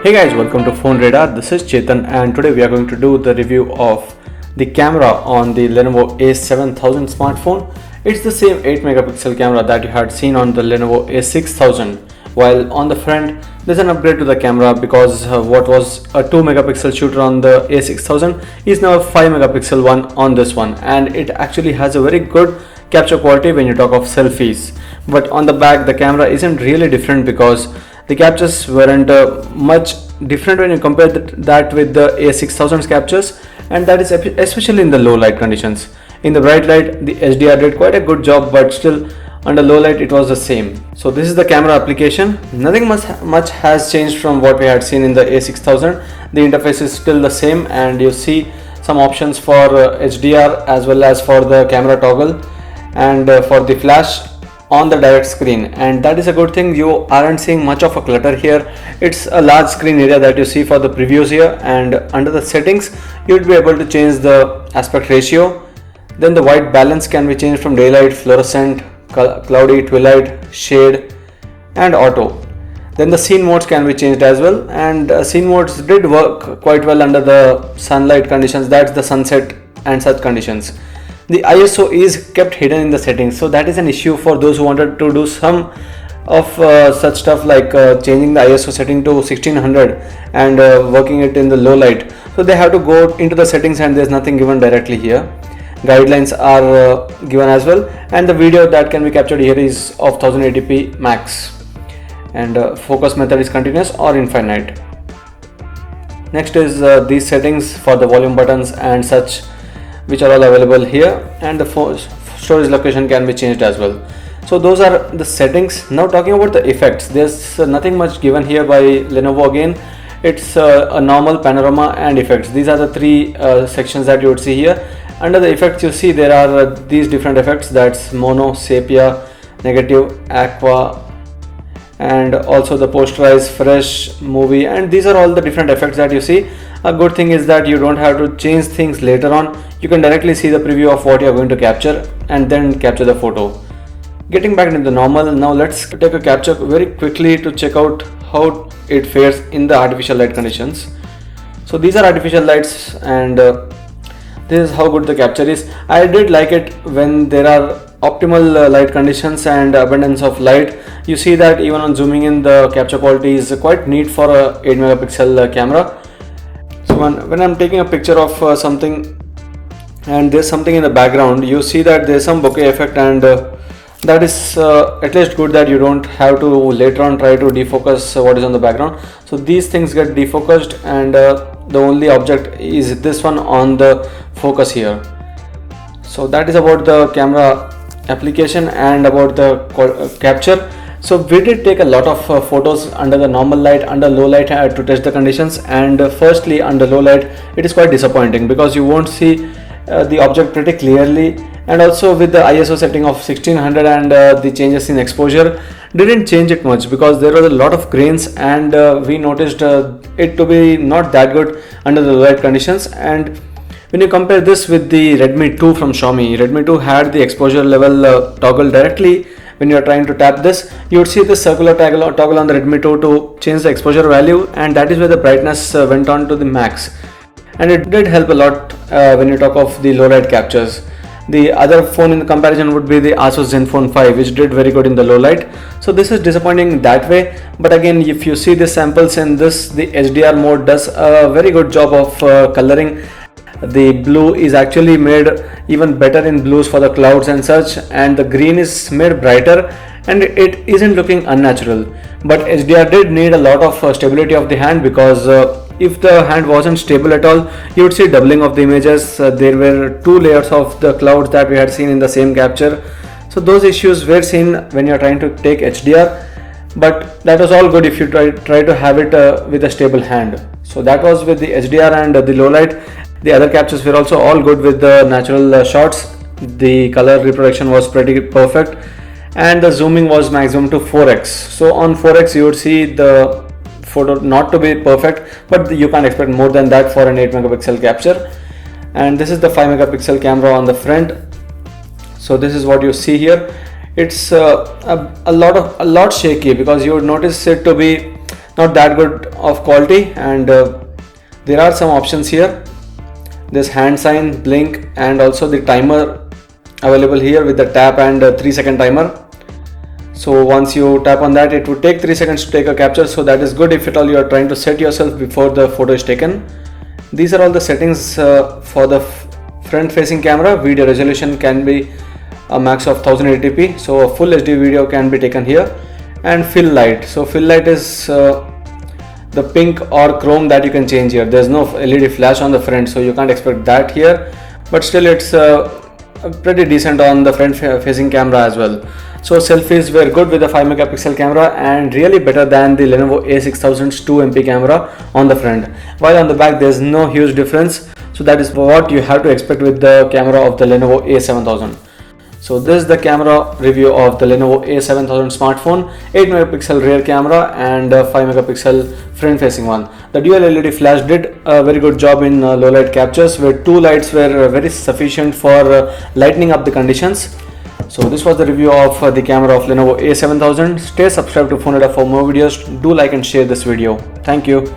Hey guys, welcome to PhoneRadar. This is Chetan and today we are going to do the review of the camera on the Lenovo A7000 smartphone. It's the same 8 megapixel camera that you had seen on the Lenovo A6000, while on the front there's an upgrade to the camera because what was a 2 megapixel shooter on the A6000 is now a 5 megapixel one on this one, and it actually has a very good capture quality when you talk of selfies. But on the back the camera isn't really different because the captures weren't much different when you compare that with the A6000's captures, and that is especially in the low light conditions. In the bright light the HDR did quite a good job, but still under low light it was the same. So this is the camera application. Nothing much has changed from what we had seen in the A6000. The interface is still the same, and you see some options for HDR as well as for the camera toggle and for the flash on the direct screen, and that is a good thing. You aren't seeing much of a clutter here. It's a large screen area that you see for the previews here, and under the settings you'll be able to change the aspect ratio. Then the white balance can be changed from daylight, fluorescent, cloudy, twilight, shade and auto. Then the scene modes can be changed as well, and scene modes did work quite well under the sunlight conditions, that's the sunset and such conditions. The ISO is kept hidden in the settings, so that is an issue for those who wanted to do some of such stuff like changing the ISO setting to 1600 and working it in the low light. So they have to go into the settings, and there's nothing given directly here. Guidelines are given as well, and the video that can be captured here is of 1080p max, and focus method is continuous or infinite. Next is these settings for the volume buttons and such, which are all available here, and the storage location can be changed as well. So those are the settings. Now talking about the effects, there's nothing much given here by Lenovo. Again, it's a normal panorama and effects. These are the three sections that you would see here. Under the effects you see there are these different effects, that's mono, sepia, negative, aqua, and also the posterize, fresh, movie, and these are all the different effects that you see. A good thing is that you don't have to change things later on. You can directly see the preview of what you are going to capture and then capture the photo. Getting back into the normal, now let's take a capture very quickly to check out how it fares in the artificial light conditions. So these are artificial lights, and this is how good the capture is. I did like it when there are optimal light conditions and abundance of light. You see that even on zooming in, the capture quality is quite neat for a 8 megapixel camera. So when I'm taking a picture of something and there's something in the background, you see that there's some bokeh effect, and that is at least good that you don't have to later on try to defocus what is on the background. So these things get defocused, and the only object is this one on the focus here. So that is about the camera application and about the capture. So we did take a lot of photos under the normal light, under low light to test the conditions, and firstly under low light it is quite disappointing because you won't see the object pretty clearly, and also with the ISO setting of 1600 and the changes in exposure didn't change it much because there was a lot of grains, and we noticed it to be not that good under the low light conditions. And when you compare this with the Redmi 2 from Xiaomi, Redmi 2 had the exposure level toggle directly. When you are trying to tap this, you would see the circular toggle on the Redmi 2 to change the exposure value, and that is where the brightness went on to the max, and it did help a lot when you talk of the low light captures. The other phone in the comparison would be the Asus Zenfone 5, which did very good in the low light. So this is disappointing that way, but again, if you see the samples in this, the HDR mode does a very good job of coloring. The blue is actually made even better in blues for the clouds and such, and the green is made brighter, and it isn't looking unnatural. But HDR did need a lot of stability of the hand, because if the hand wasn't stable at all, you would see doubling of the images. There were two layers of the clouds that we had seen in the same capture. So those issues were seen when you're trying to take HDR, but that was all good if you try to have it with a stable hand. So that was with the HDR and the low light. The other captures were also all good with the natural shots. The color reproduction was pretty perfect, and the zooming was maximum to 4x. So on 4x you would see the photo not to be perfect, but you can't expect more than that for an 8 megapixel capture. And this is the 5 megapixel camera on the front. So this is what you see here. It's a lot shaky, because you would notice it to be not that good of quality, and there are some options here. This hand sign, blink, and also the timer available here with the tap and 3-second timer. So once you tap on that, it would take 3 seconds to take a capture, so that is good if at all you are trying to set yourself before the photo is taken. These are all the settings for the front facing camera. Video resolution can be a max of 1080p, so a full HD video can be taken here. And fill light, so fill light is the pink or chrome that you can change here. There's no LED flash on the front, so you can't expect that here, but still it's pretty decent on the front facing camera as well. So selfies were good with the 5 megapixel camera, and really better than the Lenovo A6000's 2MP camera on the front, while on the back there's no huge difference. So that is what you have to expect with the camera of the Lenovo A7000. So this is the camera review of the Lenovo A7000 smartphone. 8 megapixel rear camera and 5 megapixel front facing one. The dual LED flash did a very good job in low light captures, where 2 lights were very sufficient for lightening up the conditions. So this was the review of the camera of Lenovo A7000. Stay subscribed to PhoneRadar for more videos. Do like and share this video. Thank you.